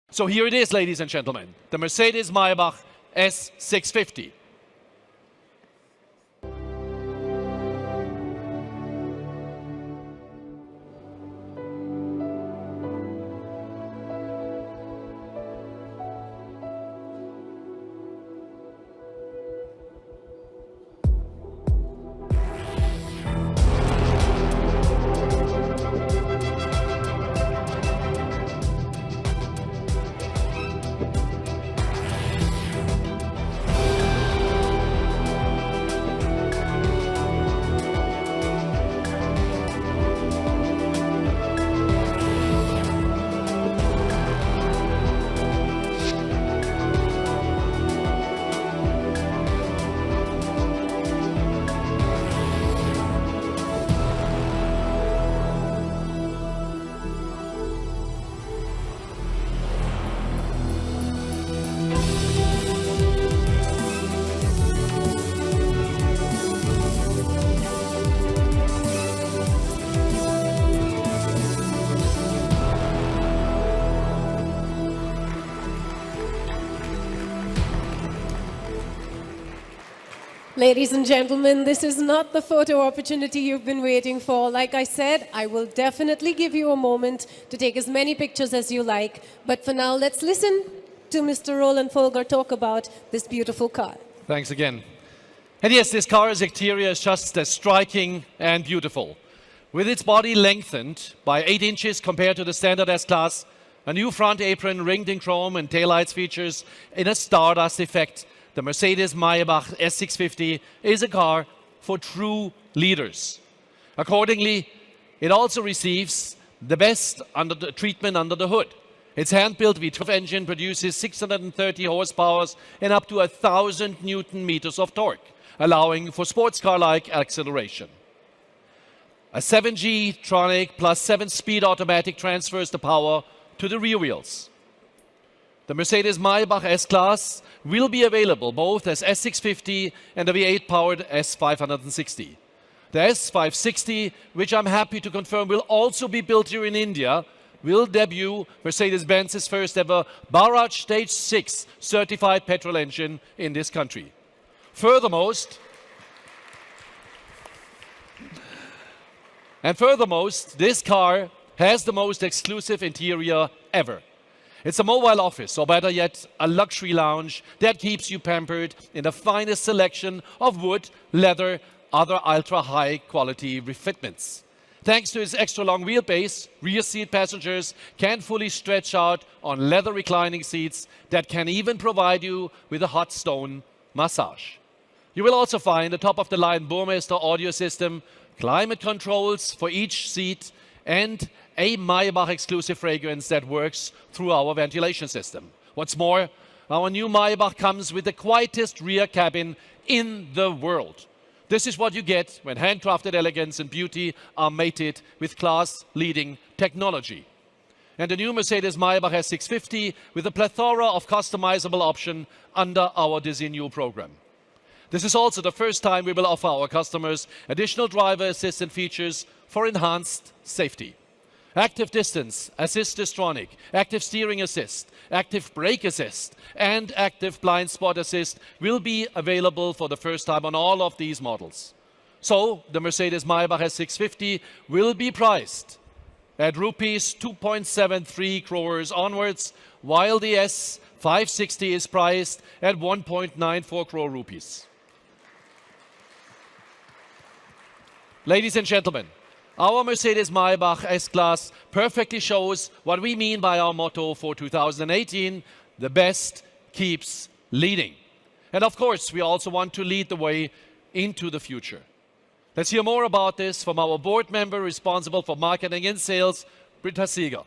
So here it is, ladies and gentlemen, the Mercedes-Maybach S650. Ladies and gentlemen, this is not the photo opportunity you've been waiting for. Like I said, I will definitely give you a moment to take as many pictures as you like. But for now, let's listen to Mr. Roland Folger talk about this beautiful car. Thanks again. And yes, this car's exterior is just as striking and beautiful. With its body lengthened by 8 inches compared to the standard S-Class, a new front apron ringed in chrome and taillights features in a stardust effect, the Mercedes-Maybach S650 is a car for true leaders. Accordingly, it also receives the best treatment under the hood. Its hand-built V12 engine produces 630 horsepower and up to 1,000 Newton meters of torque, allowing for sports car-like acceleration. A 7G Tronic plus 7-speed automatic transfers the power to the rear wheels. The Mercedes-Maybach S-Class will be available both as S650 and the V8-powered S560. The S560, which I'm happy to confirm will also be built here in India, will debut Mercedes-Benz's first ever Barrage Stage 6 certified petrol engine in this country. Furthermost, this car has the most exclusive interior ever. It's a mobile office, or better yet, a luxury lounge that keeps you pampered in the finest selection of wood, leather, other ultra-high quality refitments. Thanks to its extra long wheelbase, rear seat passengers can fully stretch out on leather reclining seats that can even provide you with a hot stone massage. You will also find a top-of-the-line Burmester audio system, climate controls for each seat, and a Maybach exclusive fragrance that works through our ventilation system. What's more, our new Maybach comes with the quietest rear cabin in the world. This is what you get when handcrafted elegance and beauty are mated with class-leading technology. And the new Mercedes-Maybach S650 with a plethora of customizable options under our designo program. This is also the first time we will offer our customers additional driver assistant features for enhanced safety. Active distance assist Distronic, active steering assist, active brake assist, and active blind spot assist will be available for the first time on all of these models. So the Mercedes-Maybach S650 will be priced at rupees 2.73 crores onwards, while the S560 is priced at 1.94 crore rupees. Ladies and gentlemen, our Mercedes-Maybach S-Class perfectly shows what we mean by our motto for 2018, the best keeps leading. And of course, we also want to lead the way into the future. Let's hear more about this from our board member responsible for marketing and sales, Britta Seeger.